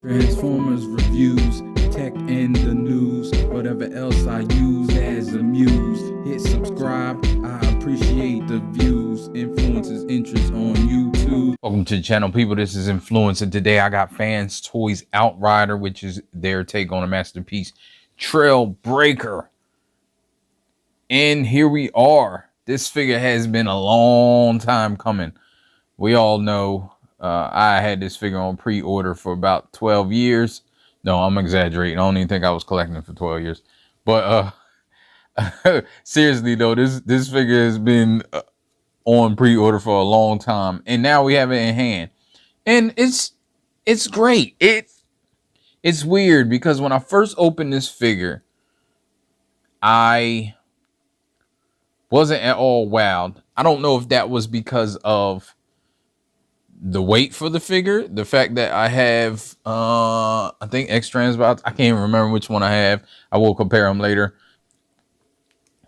Transformers reviews, tech and the news, whatever else I use as a muse. Hit subscribe, I appreciate the views. Influences interest on YouTube. Welcome to the channel, people. This is Influence, and today I got fans Toys Outrider, which is their take on a masterpiece, Trailbreaker. And here we are. This figure has been a long time coming. We all know I had this figure on pre-order for about 12 years. No, I'm exaggerating. I don't even think I was collecting for 12 years. But seriously though, this figure has been on pre-order for a long time, and now we have it in hand, and it's great. It's weird because when I first opened this figure, I wasn't at all wowed. I don't know if that was because of the weight for the figure, the fact that I have I think X-Trans bots. I can't even remember which one I have. I will compare them later.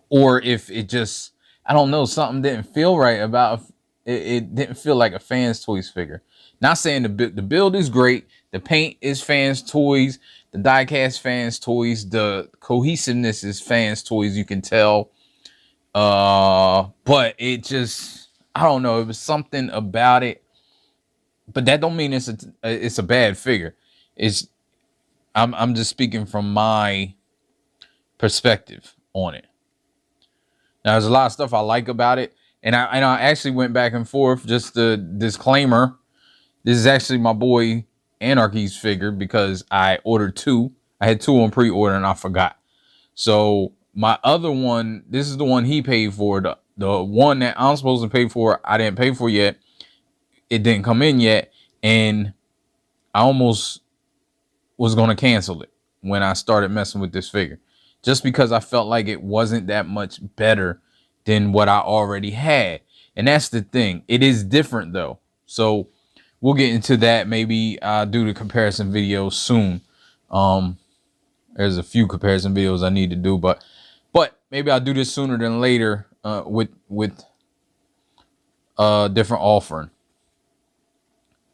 Or if it just, I don't know, something didn't feel right about it. It didn't feel like a Fans Toys figure. Not saying the build is great. The paint is Fans Toys. The diecast Fans Toys. The cohesiveness is Fans Toys. You can tell. But it just, I don't know. It was something about it. But that don't mean it's a bad figure. I'm just speaking from my perspective on it. Now, there's a lot of stuff I like about it, and I actually went back and forth. Just the disclaimer: this is actually my boy Anarchy's figure because I ordered two. I had two on pre-order and I forgot. So my other one, this is the one he paid for. The one that I'm supposed to pay for, I didn't pay for yet. It didn't come in yet, and I almost was going to cancel it when I started messing with this figure, just because I felt like it wasn't that much better than what I already had. And that's the thing. It is different though. So we'll get into that. Maybe I'll do the comparison video soon. There's a few comparison videos I need to do, but maybe I'll do this sooner than later with different offering.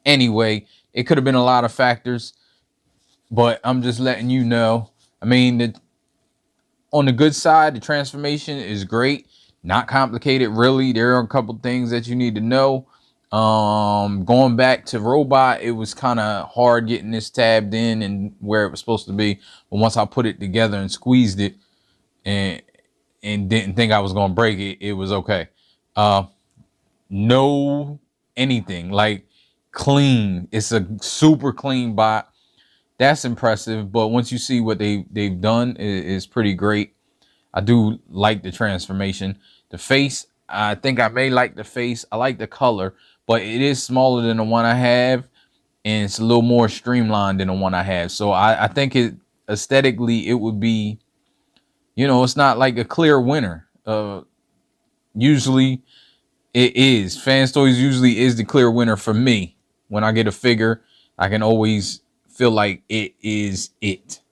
Anyway, it could have been a lot of factors, but I'm just letting you know. I mean, on the good side, the transformation is great. Not complicated, really. There are a couple things that you need to know. Going back to robot, it was kind of hard getting this tabbed in and where it was supposed to be. But once I put it together and squeezed it and didn't think I was going to break it, it was okay. No anything, like clean. It's a super clean bot. That's impressive. But once you see what they've done, is pretty great. I do like the transformation. The face, I think I may like the face. I like the color, but it is smaller than the one I have, and it's a little more streamlined than the one I have. So I think it aesthetically, it would be, you know, it's not like a clear winner. Usually it is. Fans Toys usually is the clear winner for me. When I get a figure, I can always feel like it is it.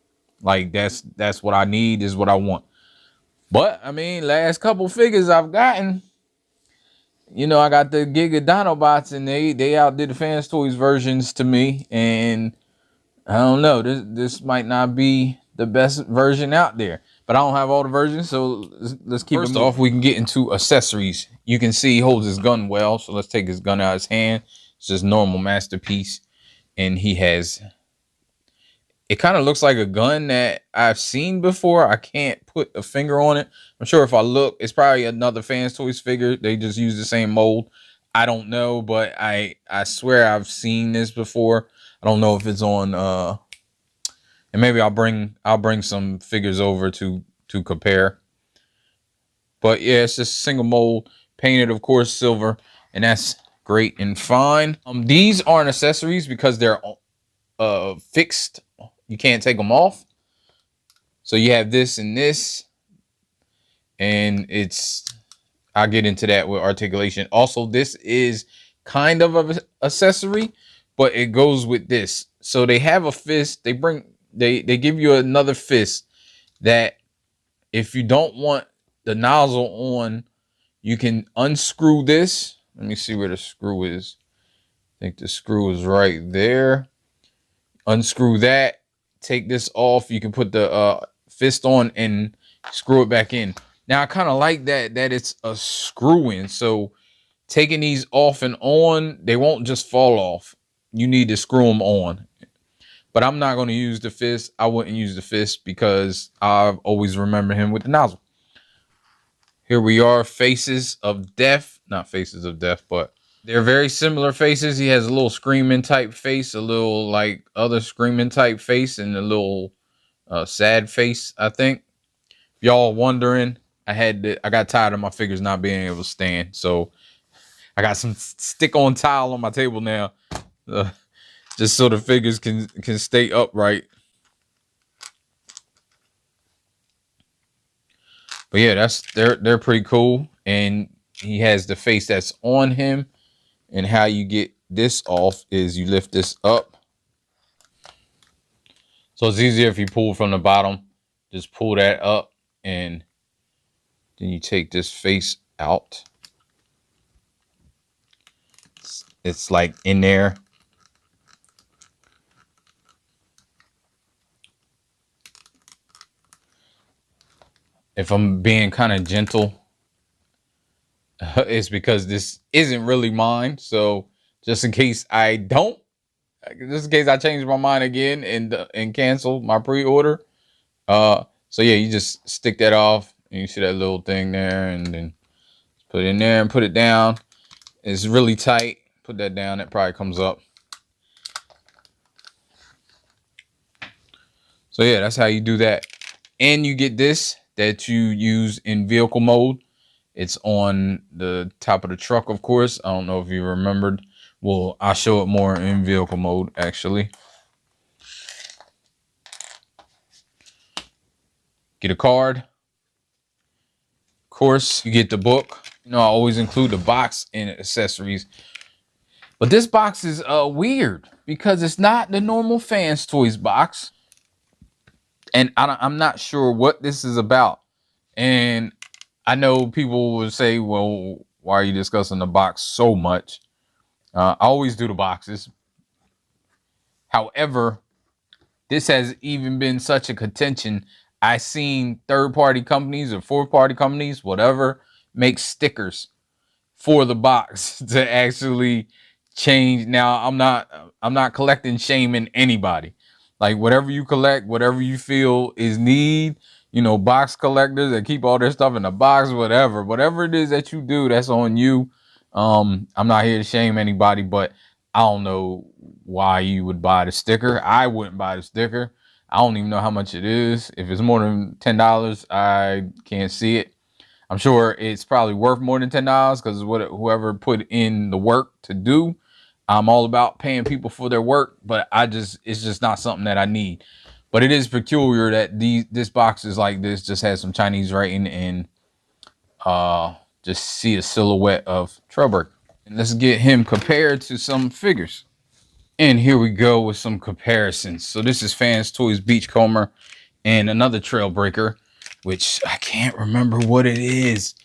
Like that's what I need, is what I want. But I mean, last couple figures I've gotten, you know, I got the Giga Dinobots, and they outdid the Fans Toys versions to me, and I don't know, this might not be the best version out there, but I don't have all the versions, so let's keep it moving. First off, we can get into accessories. You can see he holds his gun well, so let's take his gun out of his hand. It's just normal masterpiece, and he has, it kind of looks like a gun that I've seen before. I can't put a finger on it. I'm sure if I look, it's probably another Fans Toys figure. They just use the same mold. I don't know, but I swear I've seen this before. I don't know if it's on and maybe I'll bring some figures over to compare. But yeah, it's just single mold, painted of course silver, and that's great and fine. These aren't accessories because they're fixed. You can't take them off. So you have this and this, and I'll get into that with articulation. Also, this is kind of an accessory, but it goes with this. So they have a fist. They give you another fist that if you don't want the nozzle on, you can unscrew this. Let me see where the screw is. I think the screw is right there. unscrew that, take this off. You can put the fist on and screw it back in. Now I kind of like that it's a screw in, so taking these off and on, they won't just fall off. You need to screw them on. But I'm not going to use the fist. I wouldn't use the fist because I've always remembered him with the nozzle. Here we are, Faces of Death. Not Faces of Death, but they're very similar faces. He has a little screaming type face, a little like other screaming type face, and a little sad face, I think. If y'all wondering, I got tired of my figures not being able to stand. So I got some stick-on tile on my table now. Just so the figures can stay upright. But yeah, they're pretty cool. And he has the face that's on him. And how you get this off is you lift this up. So it's easier if you pull from the bottom. Just pull that up and then you take this face out. It's like in there. If I'm being kind of gentle, it's because this isn't really mine. So just in case I change my mind again and cancel my pre-order. So yeah, you just stick that off and you see that little thing there and then put it in there and put it down. It's really tight. Put that down. It probably comes up. So yeah, that's how you do that. And you get this that you use in vehicle mode. It's on the top of the truck, of course. I don't know if you remembered. Well, I'll show it more in vehicle mode, actually. Get a card. Of course, you get the book. You know, I always include the box and accessories. But this box is weird because it's not the normal Fans Toys box. And I'm not sure what this is about. And I know people would say, well, why are you discussing the box so much? I always do the boxes. However, this has even been such a contention. I seen third-party companies or fourth-party companies, whatever, make stickers for the box to actually change. Now, I'm not collecting shaming anybody. Like whatever you collect, whatever you feel is need, you know, box collectors that keep all their stuff in a box, whatever it is that you do, that's on you. I'm not here to shame anybody, but I don't know why you would buy the sticker. I wouldn't buy the sticker. I don't even know how much it is. If it's more than $10, I can't see it. I'm sure it's probably worth more than $10 because whoever put in the work to do. I'm all about paying people for their work, but it's just not something that I need. But it is peculiar that this box is like this, just has some Chinese writing and just see a silhouette of Trailbreaker. And let's get him compared to some figures. And here we go with some comparisons. So this is Fans Toys Beachcomber and another Trailbreaker, which I can't remember what it is.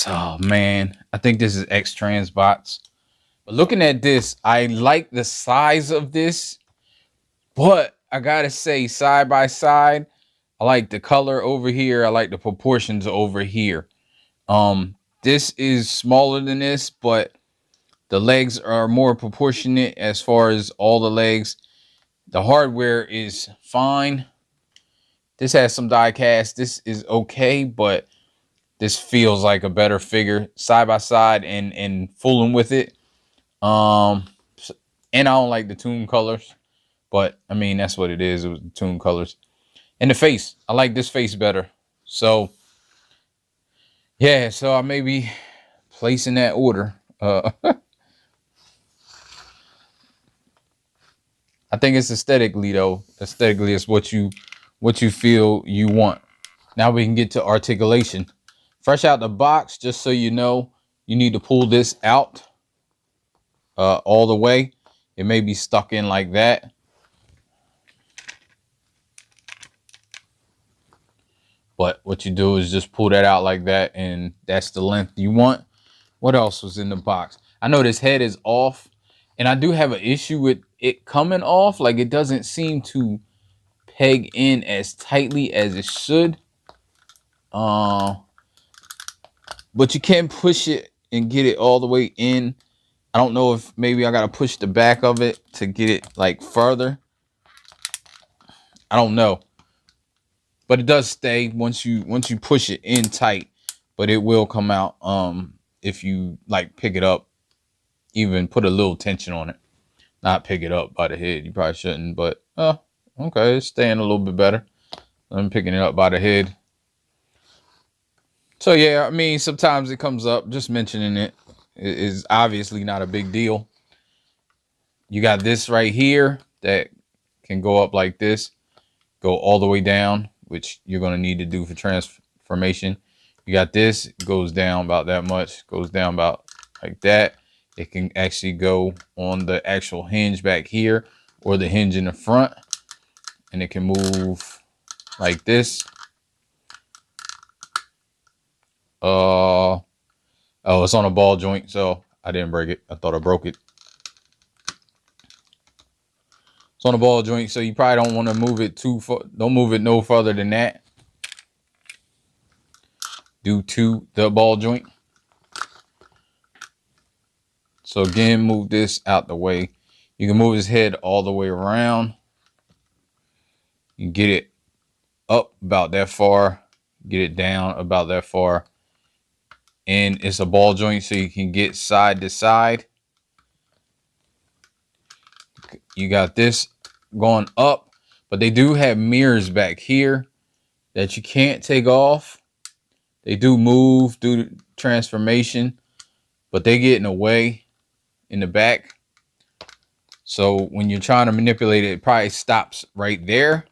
Oh man, I think this is X Transbots. But looking at this, I like the size of this, but I gotta say, side by side, I like the color over here. I like the proportions over here. This is smaller than this, but the legs are more proportionate as far as all the legs. The hardware is fine. This has some die cast. This is okay, but this feels like a better figure side by side and fooling with it. And I don't like the tune colors, but I mean, that's what it is. It was the tune colors. And the face, I like this face better. So yeah, so I may be placing that order. I think it's aesthetically though. Aesthetically, it's what you feel you want. Now we can get to articulation. Fresh out the box, just so you know, you need to pull this out. All the way. It may be stuck in like that. But what you do is just pull that out like that, and that's the length you want. What else was in the box? I know this head is off, and I do have an issue with it coming off. Like it doesn't seem to peg in as tightly as it should. But you can push it and get it all the way in. I don't know if maybe I gotta push the back of it to get it like further. I don't know. But it does stay once you push it in tight, but it will come out if you like pick it up, even put a little tension on it. Not pick it up by the head. You probably shouldn't, but okay, it's staying a little bit better. I'm picking it up by the head. So yeah, I mean, sometimes it comes up. Just mentioning it is obviously not a big deal. You got this right here that can go up like this, go all the way down, which you're going to need to do for transformation. You got this, it goes down about that much, goes down about like that. It can actually go on the actual hinge back here or the hinge in the front, and it can move like this. Oh, it's on a ball joint, so I didn't break it. I thought I broke it. It's on a ball joint, so you probably don't want to move it too far. Don't move it no further than that due to the ball joint. So again, move this out the way. You can move his head all the way around. You can get it up about that far, get it down about that far. And it's a ball joint, so you can get side to side. You got this going up, but they do have mirrors back here that you can't take off. They do move due to transformation, but they get in the way in the back. So when you're trying to manipulate it, it probably stops right there.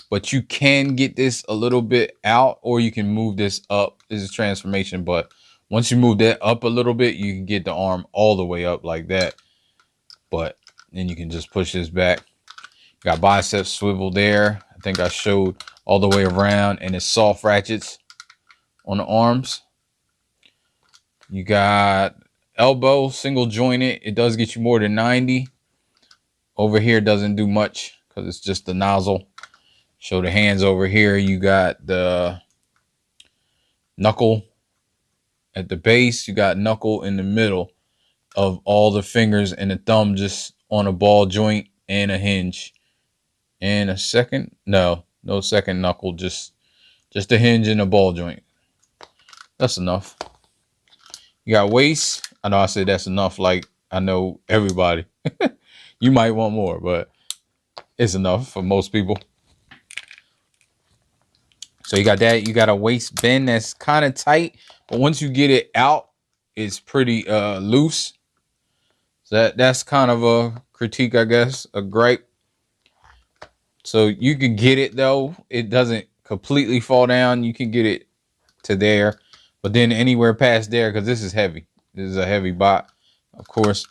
But you can get this a little bit out, or you can move this up. This is transformation, but once you move that up a little bit, you can get the arm all the way up like that. But then you can just push this back. Got bicep swivel there. I think I showed all the way around, and it's soft ratchets on the arms. You got elbow, single jointed. It does get you more than 90. Over here doesn't do much because it's just the nozzle. Show the hands over here. You got the knuckle at the base. You got knuckle in the middle of all the fingers, and the thumb just on a ball joint and a hinge. And a second, no second knuckle, just a hinge and a ball joint. That's enough. You got waist. I know I said that's enough, like I know everybody. You might want more, but it's enough for most people. So you got that. You got a waist bend that's kind of tight, but once you get it out, it's pretty loose. So that's kind of a critique, I guess, a gripe. So you can get it though. It doesn't completely fall down. You can get it to there, but then anywhere past there, because this is heavy. This is a heavy bot, of course.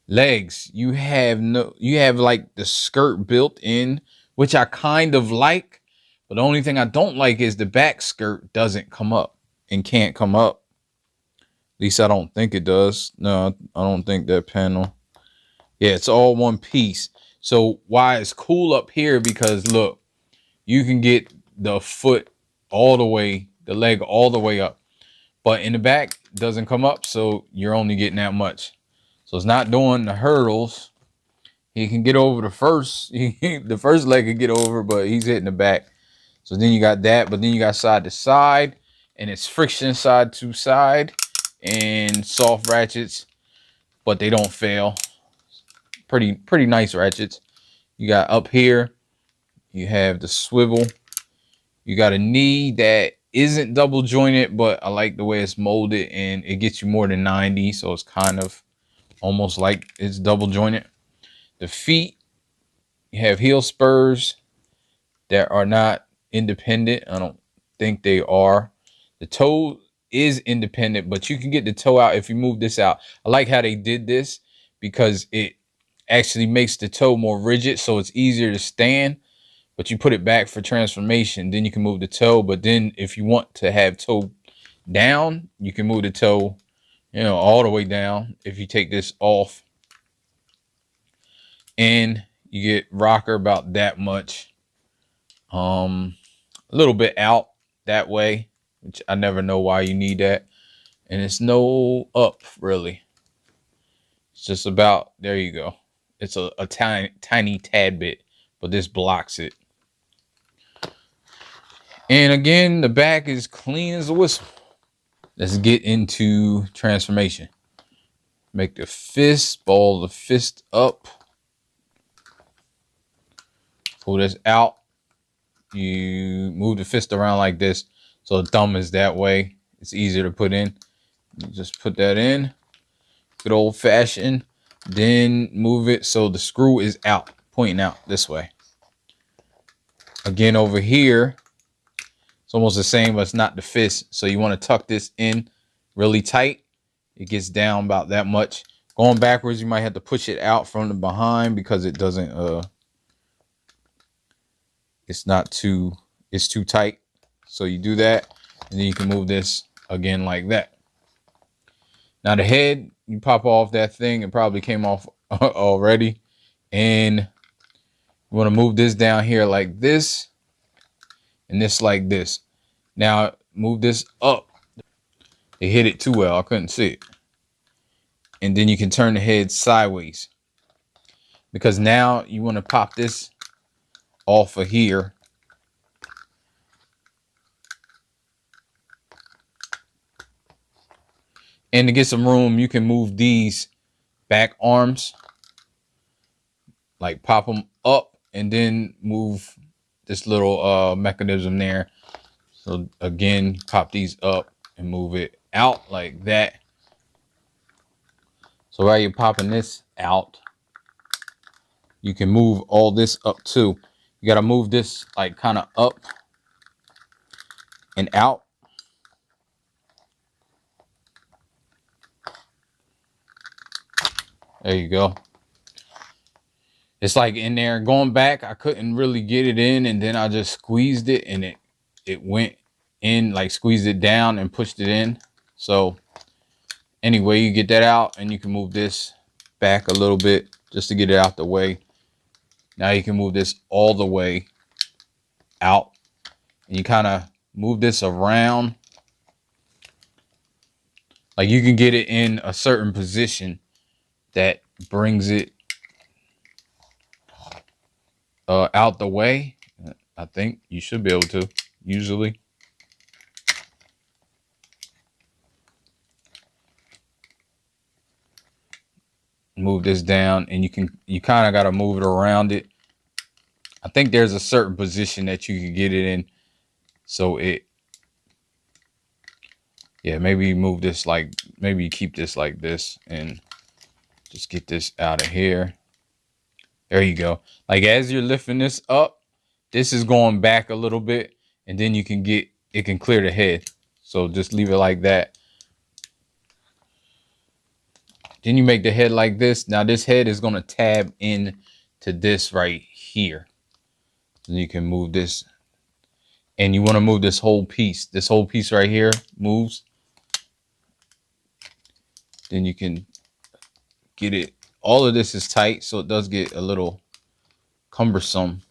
Legs, you have like the skirt built in, which I kind of like, but the only thing I don't like is the back skirt doesn't come up and can't come up. At least I don't think it does. No, I don't think that panel. Yeah, it's all one piece. So why it's cool up here, because look, you can get the foot all the way, the leg all the way up, but in the back it doesn't come up, so you're only getting that much. So it's not doing the hurdles. He can get over the first, the first leg can get over, but he's hitting the back. So then you got that, but then you got side to side, and it's friction side to side and soft ratchets, but they don't fail. Pretty nice ratchets. You got up here, you have the swivel. You got a knee that isn't double jointed, but I like the way it's molded, and it gets you more than 90. So it's kind of almost like it's double jointed. The feet, you have heel spurs that are not independent. I don't think they are. The toe is independent, but you can get the toe out if you move this out. I like how they did this because it actually makes the toe more rigid, so it's easier to stand, but you put it back for transformation. Then you can move the toe, but then if you want to have toe down, you can move the toe you know, all the way down. If you take this off, and you get rocker about that much, a little bit out that way, which I never know why you need that. And it's no up really. It's just about, there you go. It's a tiny tad bit, but this blocks it. And again, the back is clean as a whistle. Let's get into transformation. Make the fist, ball the fist up. Pull this out. You move the fist around like this, so the thumb is that way. It's easier to put in. You just put that in. Good old fashioned. Then move it so the screw is out, pointing out this way. Again, over here, it's almost the same, but it's not the fist. So you want to tuck this in really tight. It gets down about that much. Going backwards, you might have to push it out from the behind because it doesn't, it's too tight. So you do that, and then you can move this again like that. Now the head, you pop off that thing. It probably came off already. And you want to move this down here like this, and this like this. Now move this up. It hit it too well. I couldn't see it. And then you can turn the head sideways, because now you want to pop this off of here. And to get some room, you can move these back arms, like pop them up, and then move this little mechanism there. So again, pop these up and move it out like that. So while you're popping this out, you can move all this up too. You got to move this like kind of up and out. There you go. It's like in there. Going back, I couldn't really get it in, and then I just squeezed it, and it went in, like squeezed it down and pushed it in. So anyway, you get that out, and you can move this back a little bit just to get it out the way. Now you can move this all the way out, and you kind of move this around. Like you can get it in a certain position that brings it out the way. I think you should be able to, usually. Move this down, and you kind of got to move it around it. I think there's a certain position that you can get it in. So yeah, maybe you move this like, maybe you keep this like this and just get this out of here. There you go. Like as you're lifting this up, this is going back a little bit, and then you can get, it can clear the head. So just leave it like that. Then you make the head like this. Now this head is going to tab in to this right here. Then you can move this, and you want to move this whole piece. This whole piece right here moves. Then you can get it. All of this is tight, so it does get a little cumbersome.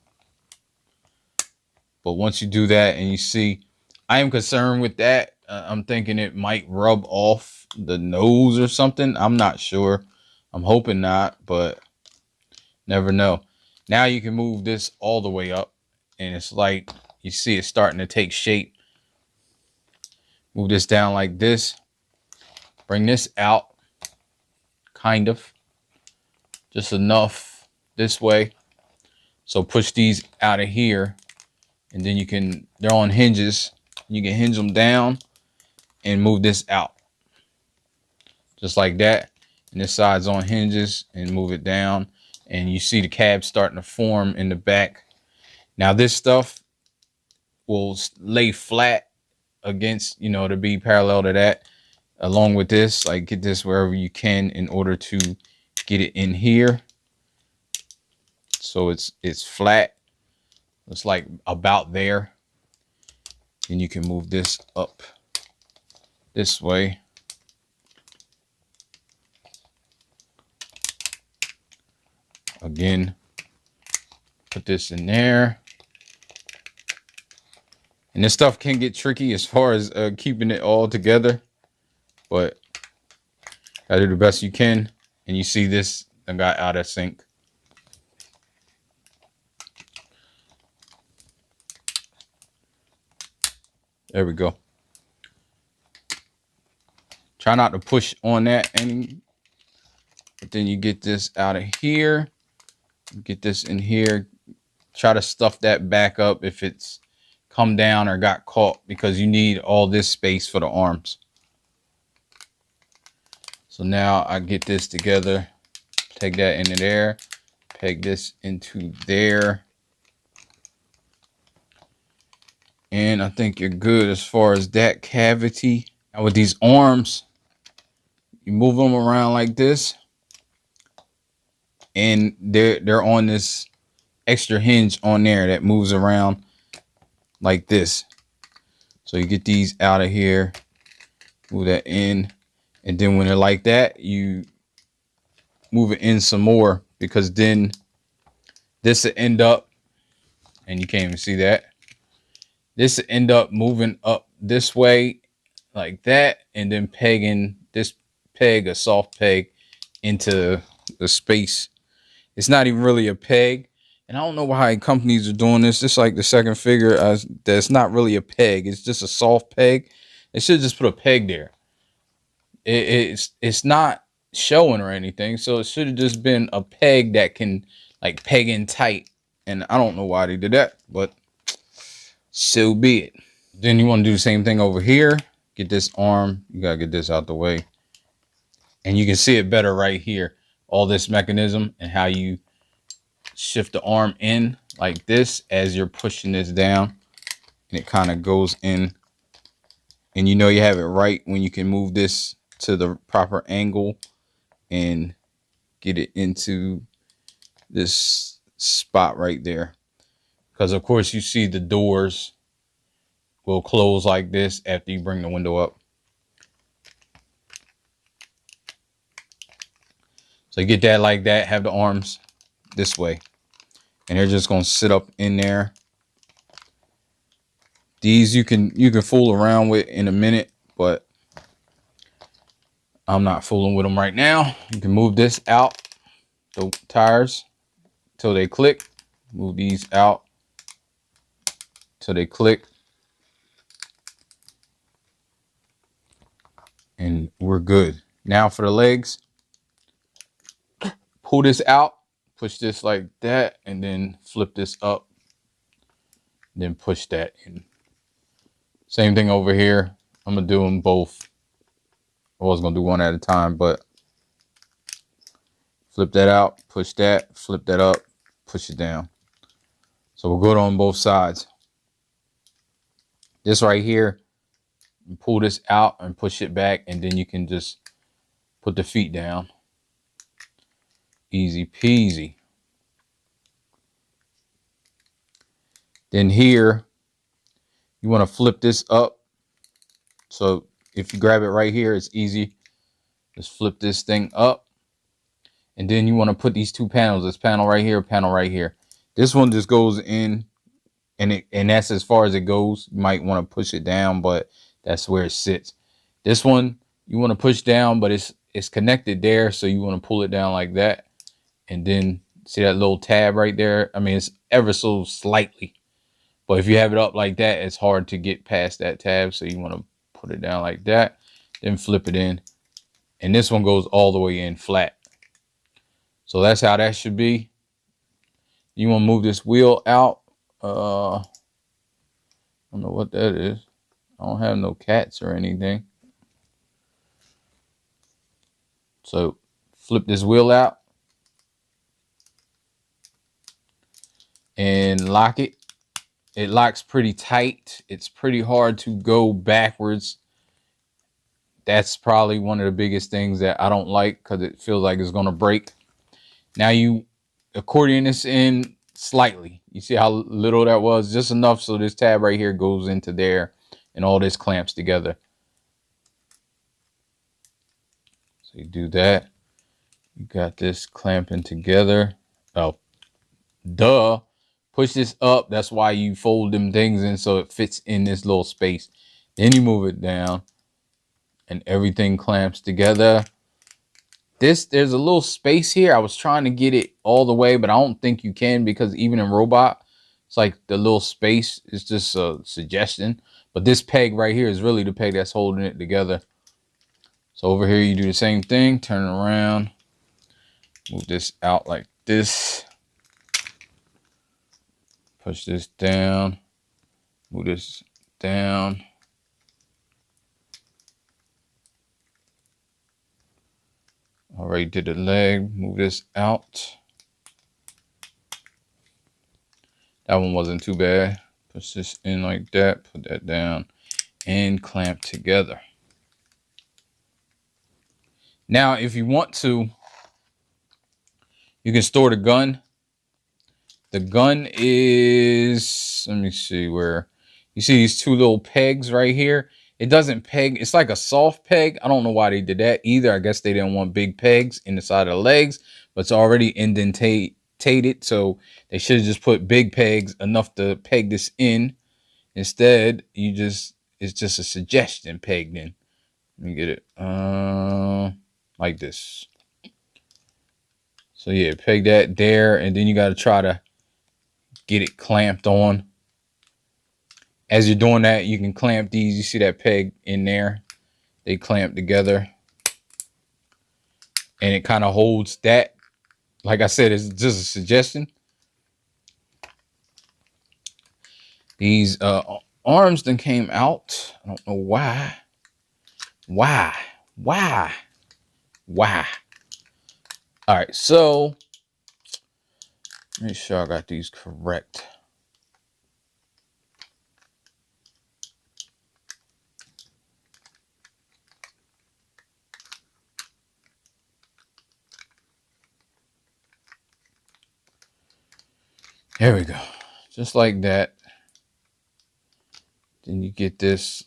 But once you do that, and you see, I am concerned with that. I'm thinking it might rub off the nose or something. I'm not sure. I'm hoping not, but never know. Now you can move this all the way up, and it's like you see it starting to take shape. Move this down like this. Bring this out, kind of. Just enough this way. So push these out of here, and then you can, they're on hinges. You can hinge them down and move this out. Just like that. And this side's on hinges, and move it down. And you see the cab starting to form in the back. Now this stuff will lay flat against, you know, to be parallel to that. Along with this, like get this wherever you can in order to get it in here. So it's flat. It's like about there. And you can move this up this way. Again, put this in there. And this stuff can get tricky as far as keeping it all together, but gotta do the best you can. And you see this, I got out of sync. There we go. Try not to push on that any, but then you get this out of here, get this in here. Try to stuff that back up if it's come down or got caught, because you need all this space for the arms. So now I get this together, take that into there, peg this into there, and I think you're good as far as that cavity. Now with these arms, you move them around like this, and they're on this extra hinge on there that moves around like this. So you get these out of here, move that in, and then when they're like that, you move it in some more, because then this will end up, and you can't even see that, this will end up moving up this way like that, and then pegging this peg, a soft peg, into the space. It's not even really a peg. And I don't know why companies are doing this. It's like the second figure, that's not really a peg. It's just a soft peg. They should just put a peg there. It's not showing or anything. So it should have just been a peg that can like peg in tight. And I don't know why they did that, but so be it. Then you want to do the same thing over here. Get this arm. You got to get this out the way. And you can see it better right here. All this mechanism and how you shift the arm in like this as you're pushing this down, and it kind of goes in, and you know you have it right when you can move this to the proper angle and get it into this spot right there. Because of course you see the doors will close like this after you bring the window up. So you get that like that, have the arms this way, and they're just gonna sit up in there. These you can fool around with in a minute, but I'm not fooling with them right now. You can move this out, the tires, till they click. Move these out till they click, and we're good. Now for the legs, pull this out, push this like that, and then flip this up, then push that in. Same thing over here. I'm gonna do them both. I was gonna do one at a time, but flip that out, push that, flip that up, push it down. So we'll go on both sides. This right here, you pull this out and push it back, and then you can just put the feet down. Easy peasy. Then here, you want to flip this up. So if you grab it right here, it's easy. Just flip this thing up. And then you want to put these two panels, this panel right here, panel right here. This one just goes in, and that's as far as it goes. You might want to push it down, but that's where it sits. This one you want to push down, but it's connected there, so you want to pull it down like that. And then see that little tab right there? I mean, it's ever so slightly, but if you have it up like that, it's hard to get past that tab. So you want to put it down like that, then flip it in. And this one goes all the way in flat. So that's how that should be. You want to move this wheel out. I don't know what that is. I don't have no cats or anything. So flip this wheel out and lock it. It locks pretty tight. It's pretty hard to go backwards. That's probably one of the biggest things that I don't like, because it feels like it's going to break. Now you accordion this in slightly. You see how little that was? Just enough so this tab right here goes into there and all this clamps together. So you do that. You got this clamping together. Oh, duh. Push this up. That's why you fold them things in so it fits in this little space. Then you move it down and everything clamps together. There's a little space here. I was trying to get it all the way, but I don't think you can, because even in robot, it's like the little space is just a suggestion. But this peg right here is really the peg that's holding it together. So over here, you do the same thing, turn it around, move this out like this, push this down, move this down. Already did the leg, move this out. That one wasn't too bad. Push this in like that, put that down, and clamp together. Now, if you want to, you can store the gun. The gun is, let me see where, you see these two little pegs right here. It doesn't peg, it's like a soft peg. I don't know why they did that either. I guess they didn't want big pegs in the side of the legs, but it's already indentated. So they should have just put big pegs enough to peg this in. Instead, it's just a suggestion pegged in. Let me get it like this. So yeah, peg that there, and then you got to try to get it clamped on. As you're doing that, you can clamp these. You see that peg in there? They clamp together. And it kind of holds that. Like I said, it's just a suggestion. These arms then came out. I don't know why. Why? All right, so make sure I got these correct. There we go. Just like that. Then you get this.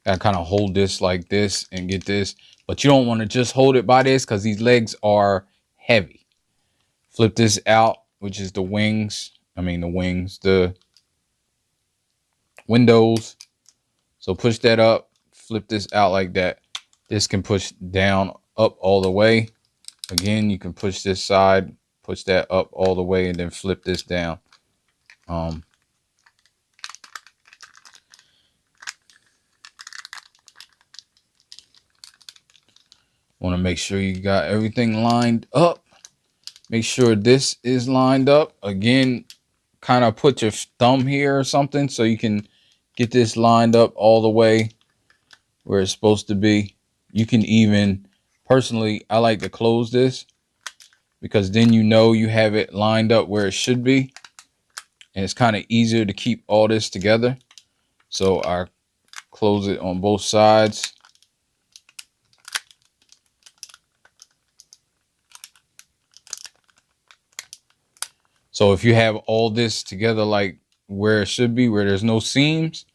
Gotta kind of hold this like this and get this. But you don't want to just hold it by this, because these legs are heavy. Flip this out, which is the wings. The windows. So push that up. Flip this out like that. This can push down, up all the way. Again, you can push this side, push that up all the way, and then flip this down. Want to make sure you got everything lined up. Make sure this is lined up. Again, kind of put your thumb here or something so you can get this lined up all the way where it's supposed to be. You can even, personally, I like to close this, because then you know you have it lined up where it should be. And it's kind of easier to keep all this together. So I close it on both sides. So if you have all this together like where it should be, where there's no seams,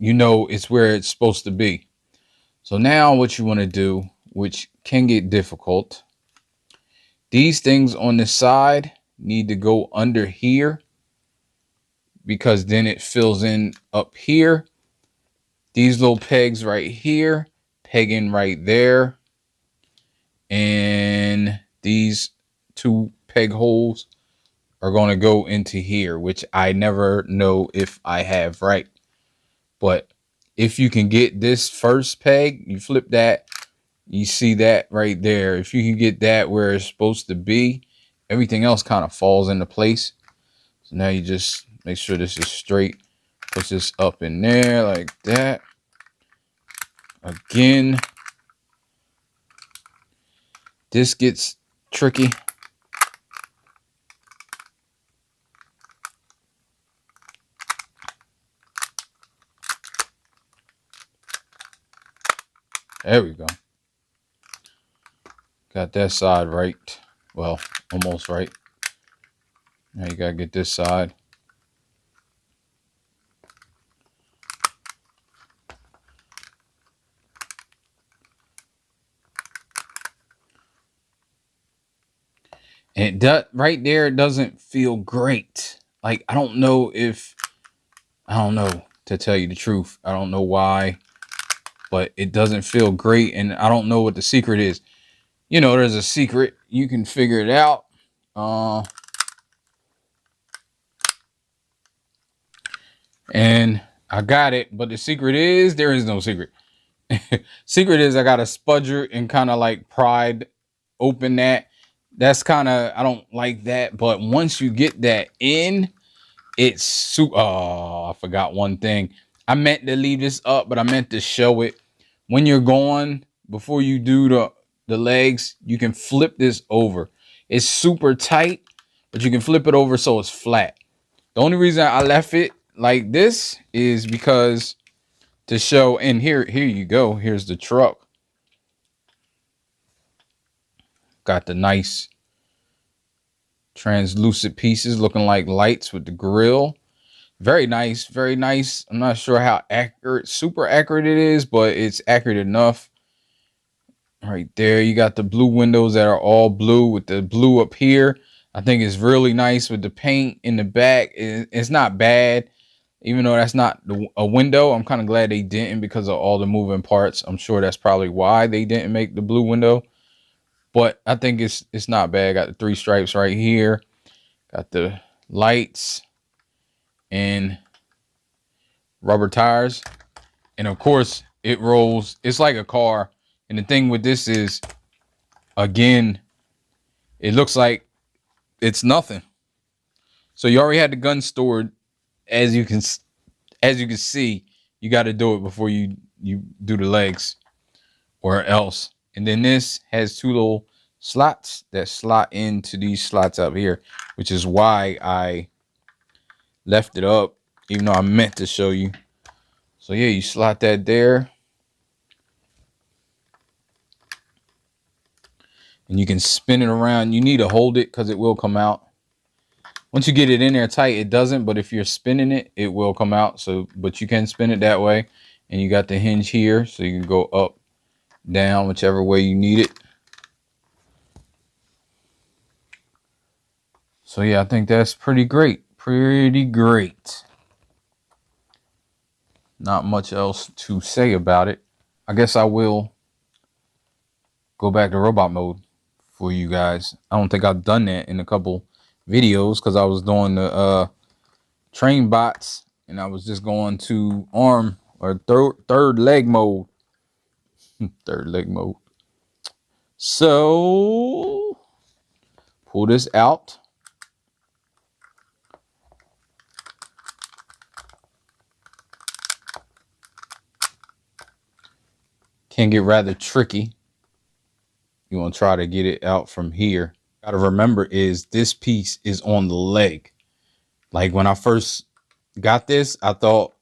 you know it's where it's supposed to be. So now what you want to do, which can get difficult, these things on the side need to go under here, because then it fills in up here. These little pegs right here, pegging right there. And these two peg holes are going to go into here, which I never know if I have right. But if you can get this first peg, you flip that, you see that right there. If you can get that where it's supposed to be, everything else kind of falls into place. So now you just make sure this is straight. Push this up in there like that. Again, this gets tricky. There we go. Got that side right. Well, almost right. Now you gotta get this side. And it does right there. It doesn't feel great. Like, I don't know, to tell you the truth. I don't know why, but it doesn't feel great. And I don't know what the secret is. You know, there's a secret. You can figure it out. And I got it. But the secret is, there is no secret. Secret is I got to spudger and kind of like pride open that. That's kind of, I don't like that. But once you get that in, it's oh, I forgot one thing. I meant to leave this up, but I meant to show it. When you're going, before you do the legs, you can flip this over. It's super tight, but you can flip it over so it's flat. The only reason I left it like this is because to show, and here you go. Here's the truck. Got the nice translucent pieces looking like lights with the grill. Very nice, very nice. I'm not sure how accurate, super accurate it is, but it's accurate enough. Right there, you got the blue windows that are all blue with the blue up here. I think it's really nice with the paint in the back. It's not bad, even though that's not a window. I'm kind of glad they didn't because of all the moving parts. I'm sure that's probably why they didn't make the blue window. But I think it's not bad. Got the 3 stripes right here. Got the lights and rubber tires. And of course, it rolls. It's like a car. And the thing with this is, again, it looks like it's nothing. So you already had the gun stored. As you can see, you got to do it before you do the legs or else. And then this has 2 little slots that slot into these slots up here, which is why I left it up, even though I meant to show you. So yeah, you slot that there. And you can spin it around. You need to hold it because it will come out. Once you get it in there tight, it doesn't. But if you're spinning it, it will come out. So, but you can spin it that way. And you got the hinge here. So you can go up, down, whichever way you need it. So yeah, I think that's pretty great. Pretty great. Not much else to say about it. I guess I will go back to robot mode for you guys. I don't think I've done that in a couple videos because I was doing the train bots and I was just going to arm or third leg mode. Third leg mode. So pull this out. Can get rather tricky. You want to try to get it out from here. Got to remember is this piece is on the leg. Like when I first got this, I thought,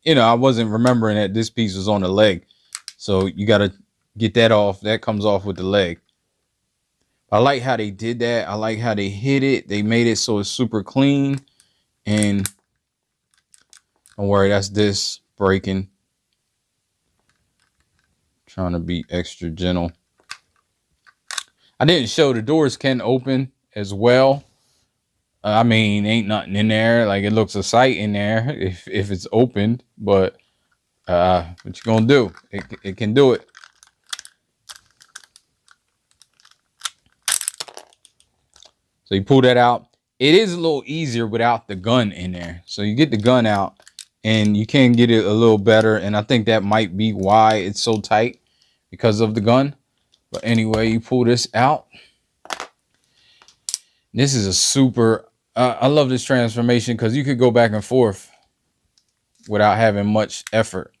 I wasn't remembering that this piece was on the leg. So you got to get that off. That comes off with the leg. I like how they did that. I like how they hit it. They made it so it's super clean. And don't worry, that's this breaking. Trying to be extra gentle. I didn't show the doors can open as well. I mean, ain't nothing in there. Like it looks a sight in there if it's opened, but what you gonna do? It can do it. So you pull that out. It is a little easier without the gun in there. So you get the gun out and you can get it a little better. And I think that might be why it's so tight because of the gun. But anyway, you pull this out. This is a super, I love this transformation because you could go back and forth without having much effort.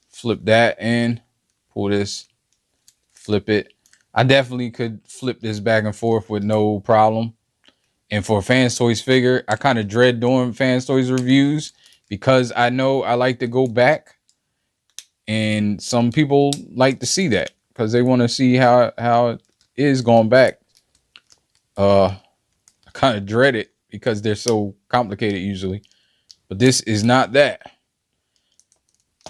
Flip that and pull this, flip it. I definitely could flip this back and forth with no problem. And for Fans Toys figure, I kind of dread doing Fans Toys reviews because I know I like to go back. And some people like to see that because they want to see how it is going back. I kind of dread it because they're so complicated usually. But this is not that.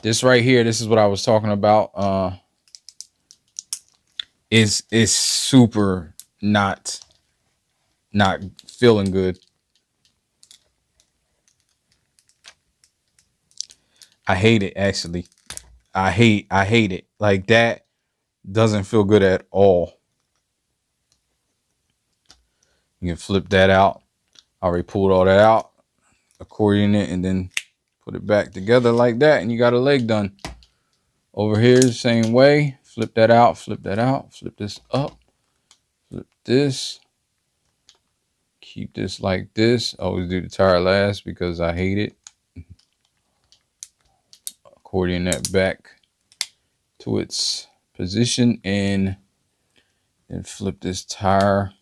This right here, this is what I was talking about. Is super not feeling good. I hate it, actually. I hate it. Like, that doesn't feel good at all. You can flip that out. I already pulled all that out, accordion it, and then put it back together like that, and you got a leg done. Over here, the same way. Flip that out, flip that out, flip this up, flip this. Keep this like this. I always do the tire last because I hate it. Accordion that back to its position, and then flip this tire.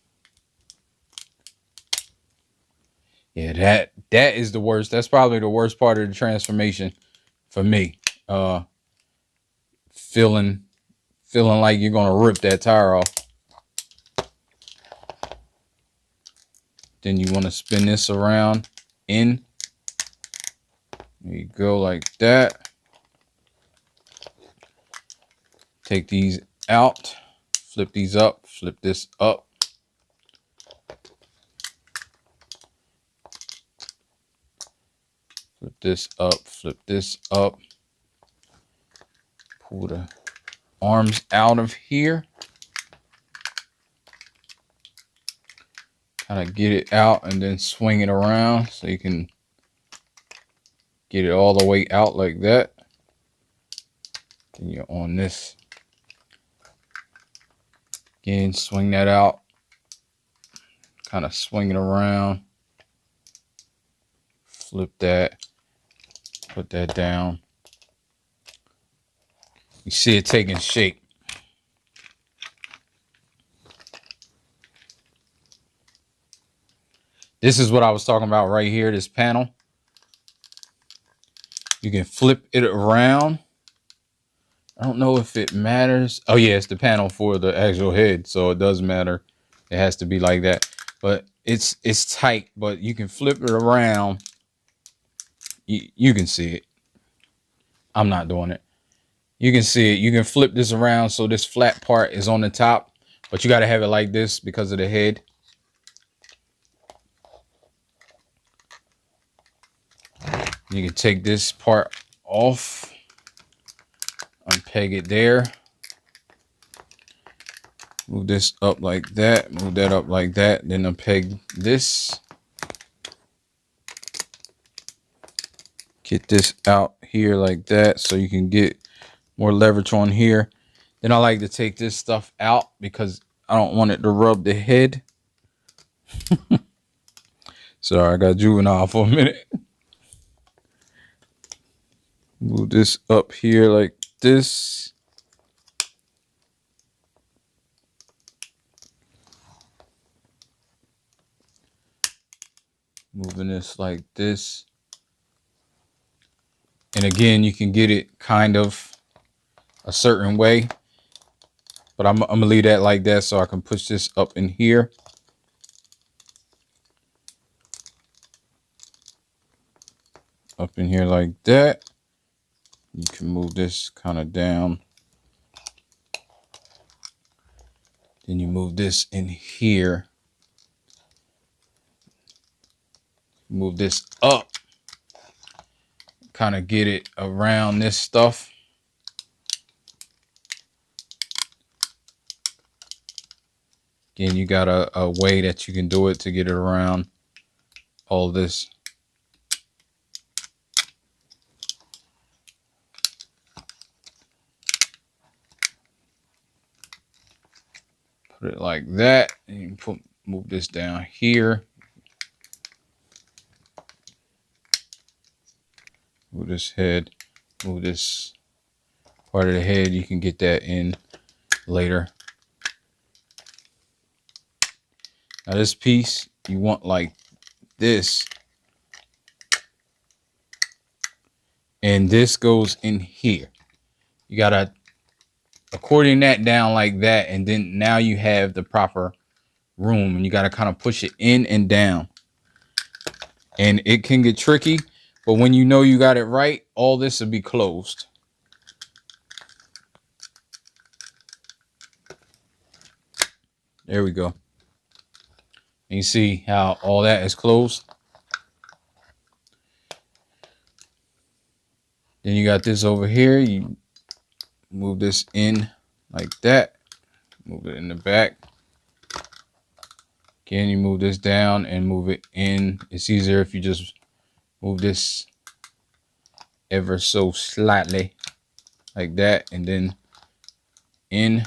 Yeah, that is the worst. That's probably the worst part of the transformation for me. Feeling like you're gonna rip that tire off. Then you want to spin this around in. There you go, like that. Take these out, flip these up, flip this up. Flip this up, flip this up. Pull the arms out of here. Kind of get it out and then swing it around so you can get it all the way out like that. Then you're on this. Again, swing that out. Kind of swing it around. Flip that. Put that down. You see it taking shape. This is what I was talking about right here, this panel. You can flip it around. I don't know if it matters. Oh yeah, it's the panel for the actual head, so it does matter. It has to be like that. But it's tight, but you can flip it around. You can see it. I'm not doing it. You can see it. You can flip this around so this flat part is on the top, but you got to have it like this because of the head. You can take this part off, unpeg it there, move this up like that, move that up like that, then unpeg this. Get this out here like that so you can get more leverage on here. Then I like to take this stuff out because I don't want it to rub the head. Sorry, I got juvenile for a minute. Move this up here like this. Moving this like this. And again, you can get it kind of a certain way, but I'm gonna leave that like that so I can push this up in here. Up in here like that. You can move this kind of down. Then you move this in here. Move this up. Kind of get it around this stuff. Again, you got a way that you can do it to get it around all this. Put it like that, and you can move this down here. Move this head, move this part of the head. You can get that in later. Now this piece, you want like this. And this goes in here. You gotta accordion that down like that, and then now you have the proper room, and you got to kind of push it in and down, and it can get tricky, but when you know you got it right, all this will be closed. There we go. And you see how all that is closed. Then you got this over here. You move this in like that. Move it in the back. Again, you move this down and move it in. It's easier if you just move this ever so slightly like that, and then in.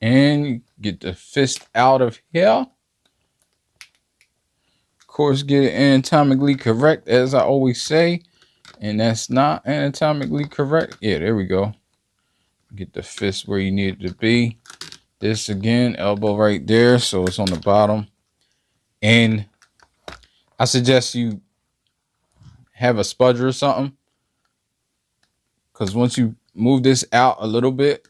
And get the fist out of here. Of course, get it anatomically correct, as I always say. And that's not anatomically correct. Yeah, there we go. Get the fist where you need it to be. This again, elbow right there, so it's on the bottom. And I suggest you have a spudger or something, because once you move this out a little bit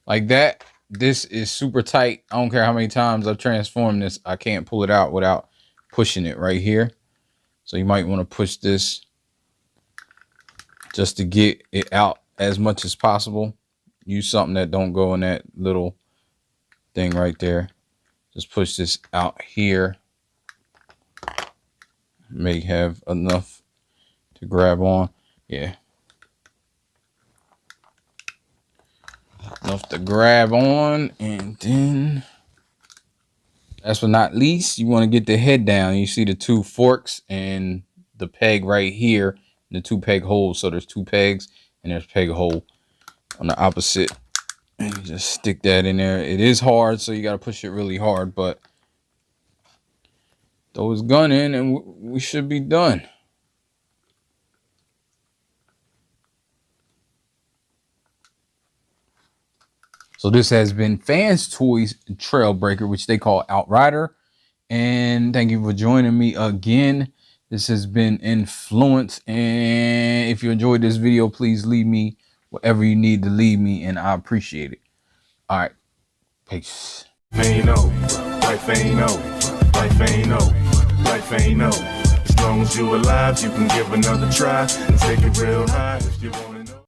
like that, this is super tight. I don't care how many times I've transformed this, I can't pull it out without pushing it right here. So you might want to push this just to get it out as much as possible. Use something that don't go in that little thing right there. Just push this out here. May have enough to grab on. Yeah. Enough to grab on. And then, last but not least, you want to get the head down. You see the two forks and the peg right here. The two peg holes. So there's two pegs and there's a peg hole on the opposite. And you just stick that in there. It is hard, so you got to push it really hard, but throw his gun in and we should be done. So this has been Fans Toys Trailbreaker, which they call Outrider. And thank you for joining me again. This has been Inflewence. And if you enjoyed this video, please leave me whatever you need to leave me, and I appreciate it. All right. Peace. Ain't over. Life ain't over. Life ain't over. Life ain't over. As long as you alive, you can give another try and take it real high if you want it.